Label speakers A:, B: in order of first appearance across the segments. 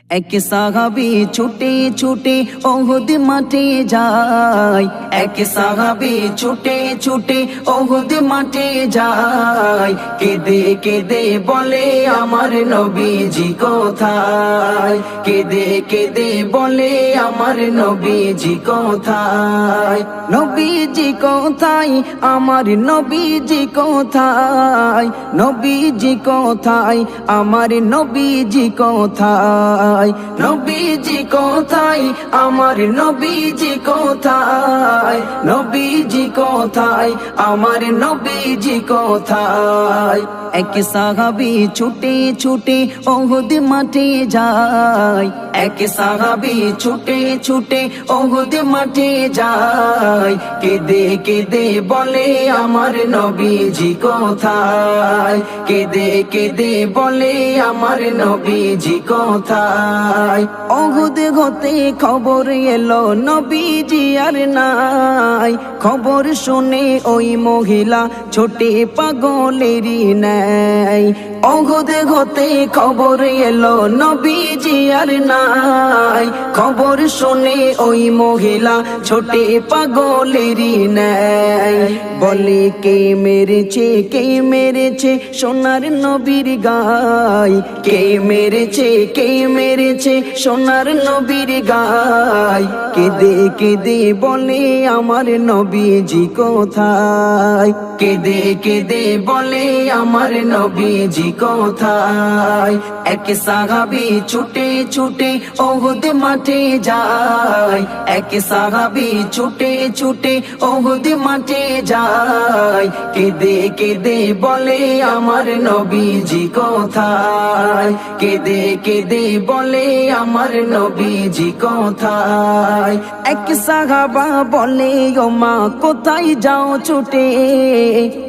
A: এক সাহাবী ছুটে ছুটে ওহুদ মাঠে যায়, এক সাহাবী ছুটে ছুটে ওহুদ মাঠে যায়। কেঁদে কেঁদে বলে আমার নবীজি কোথায়, কেঁদে কেঁদে বলে আমার নবীজি কোথায়, নবীজি কোথায়, আমার নবীজি কোথায়, নবীজি কোথায়, আমার নবীজি কোথায়, নবীজি কোথায়, আমার নবীজি কোথায়, নবীজি কোথায়, আমার নবীজি কোথায়। এক সাহাবী ছুটে ছুটে ওহুদ মাঠে যায়, এক সাহাবী ছুটে ছুটে ওহুদ মাঠে যায়। কেঁদে কেঁদে বলে আমার নবীজি কোথায়, কেঁদে কেঁদে বলে আমার নবীজি কোথায়। ওহুদ হতে খবর এলো নবীজি আর নাই, খবর শুনে ওই মহিলা ছোটে পাগলেরই ন্যায়। ওহুদ হতে খবর এলো নবীজি আর নাই, খবর শুনে ওই মহিলা ছোটে পাগলেরই ন্যায়। বলে কে মেরেছে, কে মেরেছে সোনার নবীর গায়, কে মেরেছে, কে মেরেছে সোনার নবীর গায়। কেঁদে কেঁদে বলে আমার নবীজি কোথায়, কেঁদে কেঁদে বলে আমার নবীজি কোথায়। এক সাহাবী ছুটে ছুটে ওহুদ মাঠে যায়, এক সাহাবী ছুটে ছুটে ওহুদ মাঠে যায়। কেঁদে কেঁদে বলে আমার নবীজি কোথায়, কেঁদে কেঁদে বলে আমার নবীজি কোথায়। এক সাহাবা বলে ও মা কোথায় যাও ছুটে,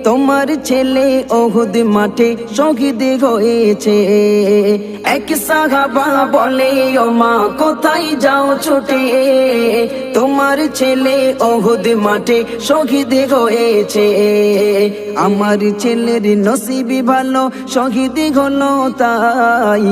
A: তোমার ছেলে ওহুদ মাঠে শহীদ হয়েছে। এক সাহাবা বলে ও মা কোথায় যাও ছুটে, তোমার ছেলে ওহুদ মাঠে শহীদ হয়েছে। আমার ছেলের নসিবি ভালো শহীদ হলো তাই,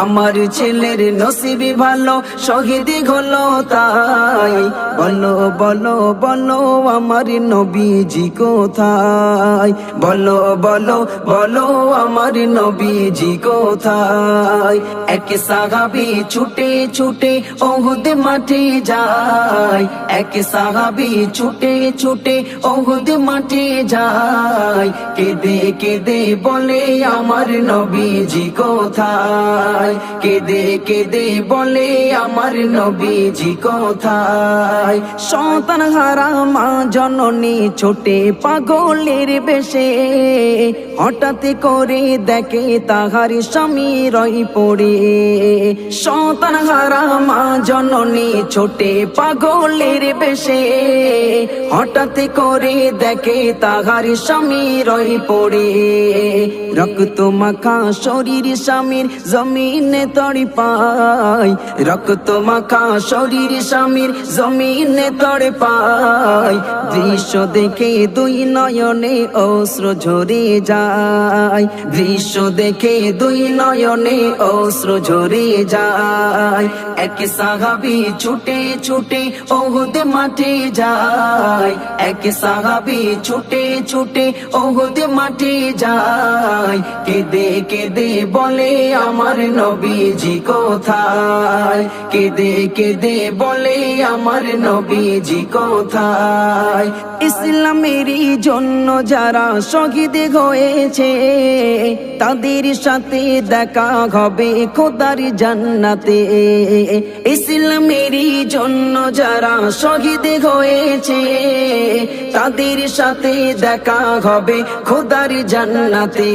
A: আমার ছেলের নসিবি ভালো শহীদ হলো তাই। বলো বলো বলো আমার নবীজি কোথায়, বলো বলো বলো আমার নবীজি কোথায়। এক সাহাবী ছুটে ছুটে ওহুদ মাঠে যায়, এক সাহাবী ছুটে ছুটে ওহুদ মাঠে যায়। কেঁদে কেঁদে বলে আমার নবীজি কোথায়, কেঁদে কেঁদে বলে আমার নবীজি কোথায়। সন্তান হারা মা জননী ছোটে পাগলের বেশে, হঠাৎ করে দেখে তাহার স্বামী রই পড়ে। সন্তান হারা মা জননী ছোটে পাগলের বেশে, হঠাৎ করে দেখে তাহার স্বামী রই পড়ে। রক্ত মাখা শরীর স্বামীর জমিনে তড়পায়, রক্ত মাখা শরীর স্বামীর জমিনে তড়পায়। দৃশ্য দেখে দুই নয়নে অশ্রু ঝরে যায়, দৃশ্য দেখে দুই নয়নে অশ্রু ঝরে যায়। এক সাহাবী ছুটে ছুটে ওহুদ মাঠে যায়, এক সাহাবী ছুটে ছুটে ওহুদ মাঠে যায়। কেঁদে কেঁদে বলে আমার নবীজি কোথায়, কেঁদে কেঁদে বলে আমার নবীজি কোথায়। ইসলামেরই জন্য যারা শহীদ হয়েছে, তাদের সাথে দেখা হবে খোদার জান্নাতে। ইসলামেরই জন্য যারা শহীদ হয়েছে, তাদের সাথে দেখা হবে খোদার জান্নাতে।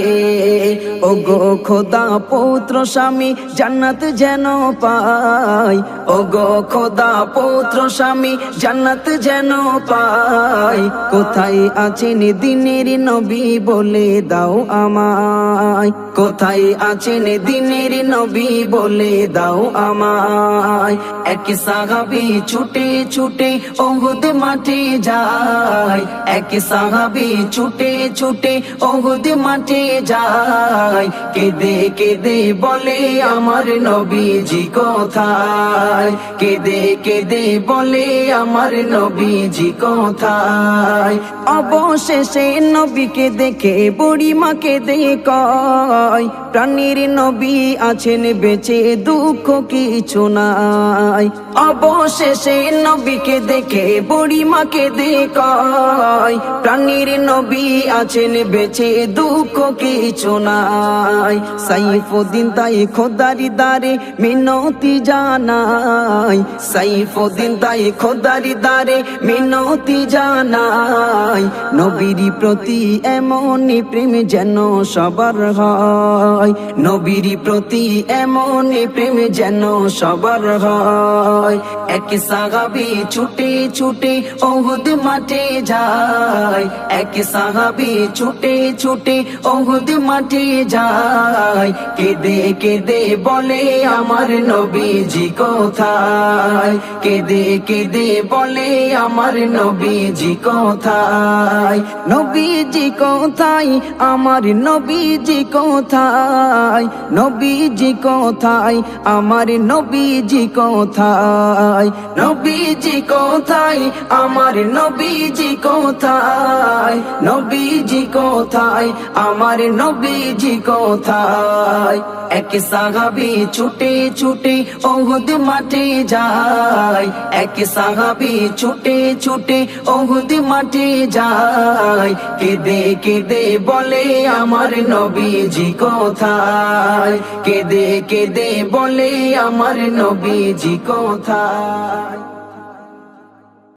A: ওগো খোদা পুত্র স্বামী জান্নাত যেন পায়, ওগো খোদা পুত্র স্বামী জান্নাত যেন পায়। কোথায় আছেন দিনের নবী বলে দাও আমায়। কোথায় আছেন দিনের নবী বলে দাও আমায়। এক সাহাবী ছুটে ছুটে উহুদ মাঠে যায়, এক সাহাবী ছুটে ছুটে উহুদ মাঠে যায়, কেঁদে কেঁদে বলে আমার নবীজি কোথায়, কেঁদে কেঁদে বলে আমার নবীজি কোথায়। অবশেষে নবীকে দেখে বুড়িমা কেঁদে কয়, প্রাণীর নবী আছেন বেঁচে, দুঃখ কিছু নাই। অবশেষে নবীকে দেখে বুড়িমা কেঁদে কয়, প্রাণীর নবী আছেন বেঁচে, দুঃখ কিছু নাই। সাইফুদ্দিন তাই খোদার দারে মিনতি জানাই, সাইফুদ্দিন তাই খোদার দারে মিনতি জানাই, নবীর প্রতি এমনই প্রেম যেন সবার হয়, নবীর প্রতি এমনই প্রেম যেন সবার হয়। এক সাহাবী ছুটে ছুটে উহুদ মাঠে যায়, এক সাহাবী ছুটে ছুটে উহুদ মাঠে যায়, কেঁদে কেঁদে বলে আমার নবীজি কোথায়, কেঁদে কেঁদে বলে আমার নবীজি কোথায়, নবীজি কোথায়, আমার নবীজি কোথায়, নবীজি কোথায়, আমার নবীজি কোথায়, নবীজি কোথায়, আমার নবীজি কোথায়, নবীজি কোথায়, আমার নবীজি কোথায়। এক সাহাবী ছুটে ছুটে উহুদ মাঠে যায়, এক সাহাবী ছুটে ছুটে উহুদ মাঠে যায়, কেঁদে কেঁদে বলে আমার নবীজি কোথায়, কেঁদে কেঁদে বলে আমার নবীজি কোথায়।